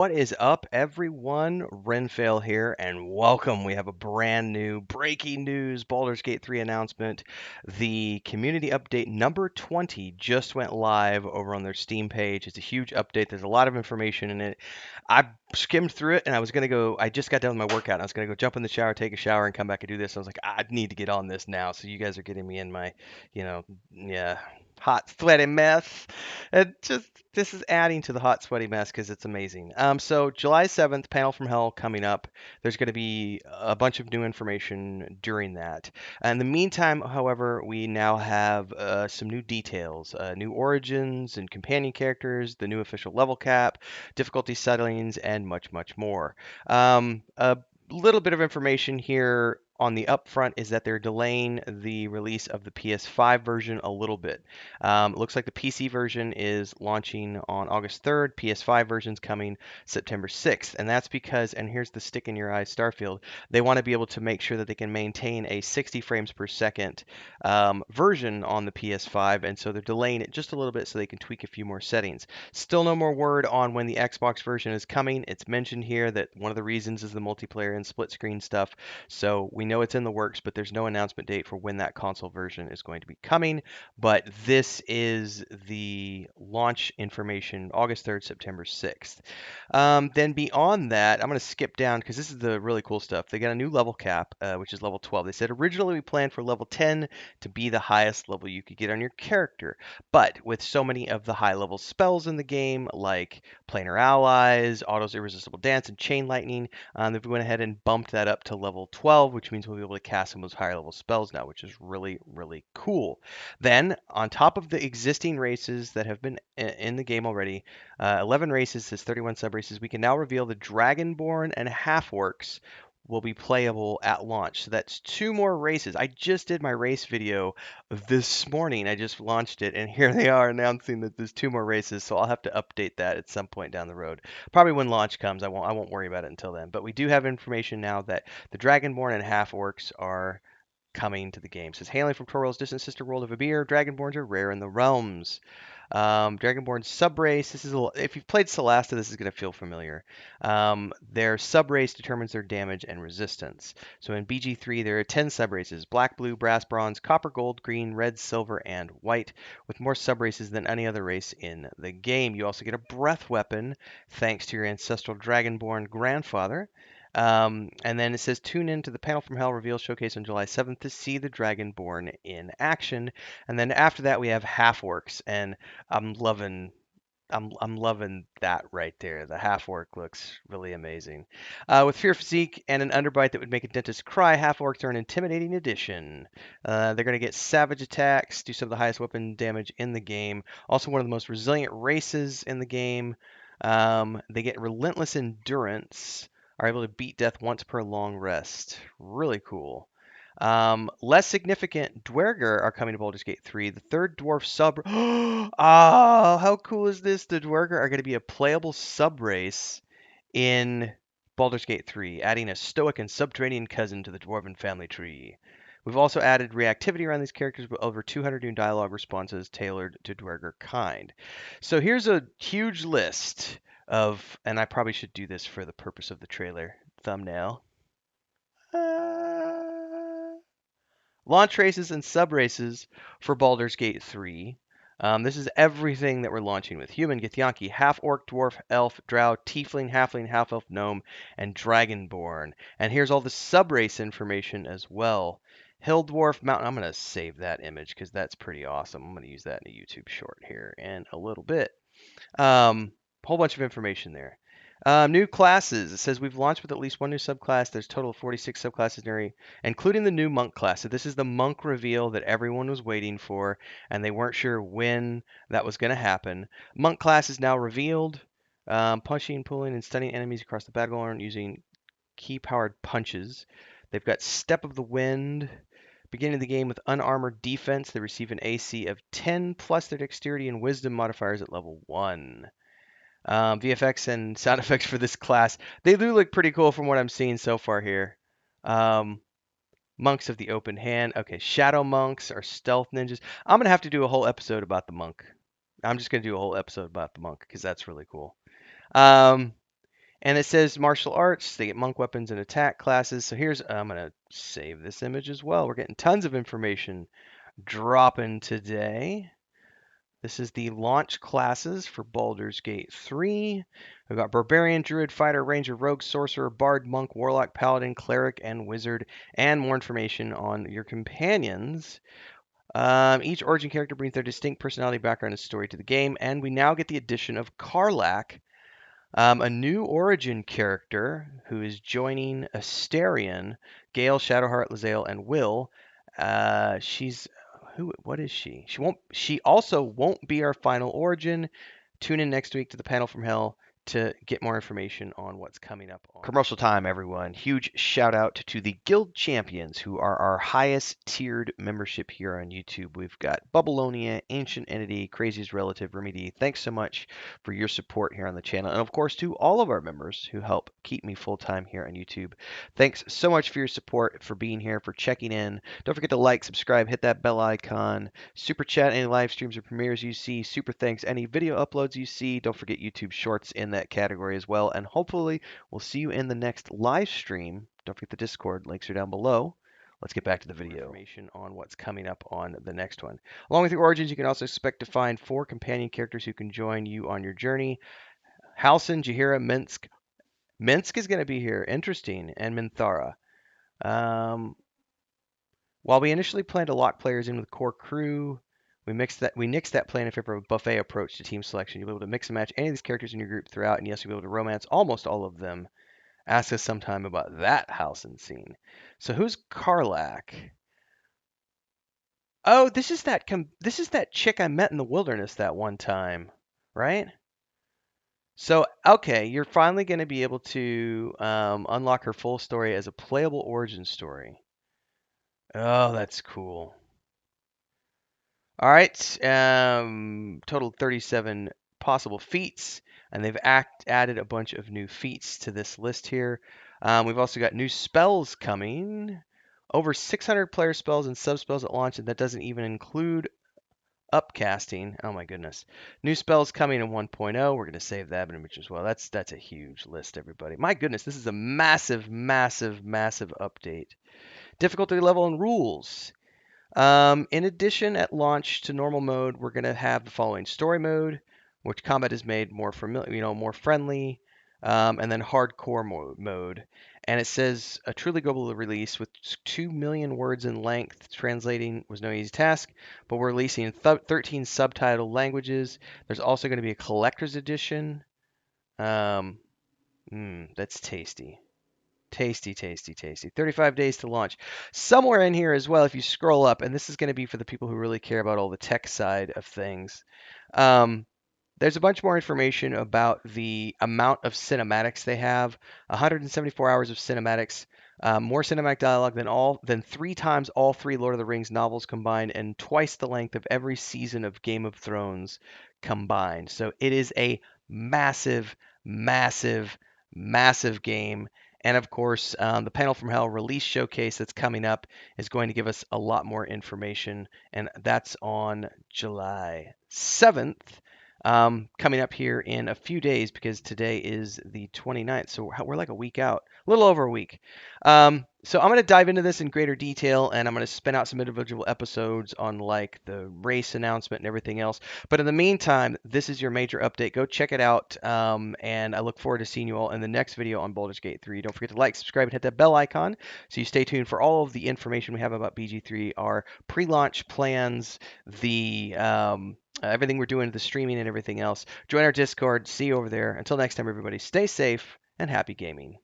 What is up, everyone? Renfail here, and welcome. We have a brand new breaking news Baldur's Gate 3 announcement. The community update number 20 just went live over on their Steam page. It's a huge update. There's a lot of information in it. I skimmed through it, and I just got done with my workout, and I was going to go jump in the shower, take a shower, and come back and do this. I was like, I need to get on this now. So you guys are getting me in my, you know, yeah, hot, sweaty mess. It just this is adding to the hot, sweaty mess because it's amazing. So July 7th, Panel from Hell coming up. There's going to be a bunch of new information during that. In the meantime, however, we now have some new details, new origins and companion characters, the new official level cap, difficulty settlings, and much, much more. A little bit of information here on the upfront is that they're delaying the release of the PS5 version a little bit. It looks like the PC version is launching on August 3rd. PS5 version's coming September 6th. And that's because, and here's the stick in your eye, Starfield, they want to be able to make sure that they can maintain a 60 frames per second version on the PS5. And so they're delaying it just a little bit so they can tweak a few more settings. Still no more word on when the Xbox version is coming. It's mentioned here that one of the reasons is the multiplayer and split screen stuff. So we know it's in the works, but there's no announcement date for when that console version is going to be coming. But this is the launch information, August 3rd, September 6th. Then beyond that, I'm going to skip down because this is the really cool stuff. They got a new level cap, which is level 12. They said originally we planned for level 10 to be the highest level you could get on your character. But with so many of the high level spells in the game, like Planar Allies, Auto's Irresistible Dance, and Chain Lightning, they went ahead and bumped that up to level 12, which means we'll be able to cast some of those higher level spells now, which is really, really cool. Then, on top of the existing races that have been in the game already, 11 races, says 31 sub races, we can now reveal the dragonborn and half-orcs will be playable at launch. So that's two more races. I just did my race video this morning. I just launched it, and here they are announcing that there's two more races. So I'll have to update that at some point down the road. Probably when launch comes. I won't worry about it until then. But we do have information now that the dragonborn and half-orcs are coming to the game. It says hailing from Torwell's distant sister world of Abir, Dragonborns are rare in the realms. Dragonborn subrace. If you've played Celasta, this is going to feel familiar. Their subrace determines their damage and resistance. So in BG3, there are 10 subraces: black, blue, brass, bronze, copper, gold, green, red, silver, and white, with more subraces than any other race in the game. You also get a breath weapon, thanks to your ancestral Dragonborn grandfather. And then it says tune in to the Panel from Hell reveal showcase on July 7th to see the Dragonborn in action. And then after that we have half orcs, and I'm loving I'm loving that right there. The half orc looks really amazing. With Fear Physique and an underbite that would make a dentist cry, half orcs are an intimidating addition. They're going to get savage attacks, do some of the highest weapon damage in the game. Also, one of the most resilient races in the game. They get relentless endurance, are able to beat death once per long rest. Really cool. Less significant, duergar are coming to Baldur's Gate 3. The third dwarf sub. Oh, how cool is this? The duergar are going to be a playable sub race in Baldur's Gate 3, adding a stoic and subterranean cousin to the dwarven family tree. We've also added reactivity around these characters with over 200 new dialogue responses tailored to duergar kind. So here's a huge list of, and I probably should do this for the purpose of the trailer thumbnail. Launch races and sub races for Baldur's Gate 3. This is everything that we're launching with: human, Githyanki, half orc, dwarf, elf, drow, tiefling, halfling, half elf, gnome, and dragonborn. And here's all the sub race information as well. Hill dwarf, mountain. I'm going to save that image because that's pretty awesome. I'm going to use that in a YouTube short here in a little bit. Whole bunch of information there. New classes. It says we've launched with at least one new subclass. There's a total of 46 subclasses, including the new monk class. So this is the monk reveal that everyone was waiting for, and they weren't sure when that was going to happen. Monk class is now revealed. Punching, pulling, and stunning enemies across the battleground using key-powered punches. They've got Step of the Wind. Beginning the game with unarmored defense, they receive an AC of 10 plus their dexterity and wisdom modifiers at level 1. VFX and sound effects for this class, they do look pretty cool from what I'm seeing so far here. Monks of the Open Hand. Okay, Shadow Monks are stealth ninjas. I'm going to have to do a whole episode about the monk. I'm just going to do a whole episode about the monk because that's really cool. Um, And it says martial arts. They get monk weapons and attack classes. So here's, I'm going to save this image as well. We're getting tons of information dropping today. This is the launch classes for Baldur's Gate 3. We've got Barbarian, Druid, Fighter, Ranger, Rogue, Sorcerer, Bard, Monk, Warlock, Paladin, Cleric, and Wizard, and more information on your companions. Each origin character brings their distinct personality, background, and story to the game, and we now get the addition of Karlach, a new origin character who is joining Astarion, Gale, Shadowheart, Lae'zel, and Will. She's who? What is she? She won't. She also won't be our final origin. Tune in next week to the panel from Hell to get more information on what's coming up. Commercial time, everyone. Huge shout out to the Guild Champions, who are our highest tiered membership here on YouTube. We've got Bubbleonia, Ancient Entity, Craziest Relative, Remedy. Thanks so much for your support here on the channel. And of course, to all of our members who help keep me full time here on YouTube. Thanks so much for your support, for being here, for checking in. Don't forget to like, subscribe, hit that bell icon, super chat any live streams or premieres you see, super thanks any video uploads you see. Don't forget YouTube Shorts in that category as well. And hopefully we'll see you in the next live stream. Don't forget the Discord, links are down below. Let's get back to the video. Information on what's coming up on the next one. Along with your origins, you can also expect to find 4 companion characters who can join you on your journey. Halsin, Jaheira, Minsk. Minsk is going to be here. Interesting. And Minthara. While we initially planned to lock players in with core crew, we nixed that plan in favor of a buffet approach to team selection. You'll be able to mix and match any of these characters in your group throughout, and yes, you'll be able to romance almost all of them. Ask us sometime about that house and scene. So who's Karlach? Oh, this is that chick I met in the wilderness that one time, right? So okay, you're finally going to be able to unlock her full story as a playable origin story. Oh, that's cool. All right, total 37 possible feats, and they've added a bunch of new feats to this list here. We've also got new spells coming, over 600 player spells and sub-spells at launch, and that doesn't even include upcasting. Oh my goodness. New spells coming in 1.0. We're going to save that image as well. That's a huge list, everybody. My goodness, this is a massive, massive, massive update. Difficulty level and rules. In addition, at launch to normal mode, we're going to have the following: story mode, which combat is made more familiar, more friendly, and then hardcore mode. And it says a truly global release with 2 million words in length. Translating was no easy task, but we're releasing in 13 subtitle languages. There's also going to be a collector's edition. That's tasty. Tasty, tasty, tasty. 35 days to launch. Somewhere in here as well, if you scroll up, and this is going to be for the people who really care about all the tech side of things, there's a bunch more information about the amount of cinematics they have. 174 hours of cinematics, more cinematic dialogue than 3 times all 3 Lord of the Rings novels combined, and twice the length of every season of Game of Thrones combined. So it is a massive, massive, massive game. And of course, the Panel from Hell release showcase that's coming up is going to give us a lot more information, and that's on July 7th. Coming up here in a few days, because today is the 29th, so we're like a week out, a little over a week. So I'm going to dive into this in greater detail, and I'm going to spin out some individual episodes on like the race announcement and everything else. But in the meantime, this is your major update. Go check it out, and I look forward to seeing you all in the next video on Baldur's Gate 3. Don't forget to like, subscribe, and hit that bell icon so you stay tuned for all of the information we have about BG3, our pre-launch plans, the everything we're doing, the streaming and everything else. Join our Discord. See you over there. Until next time, everybody, stay safe and happy gaming.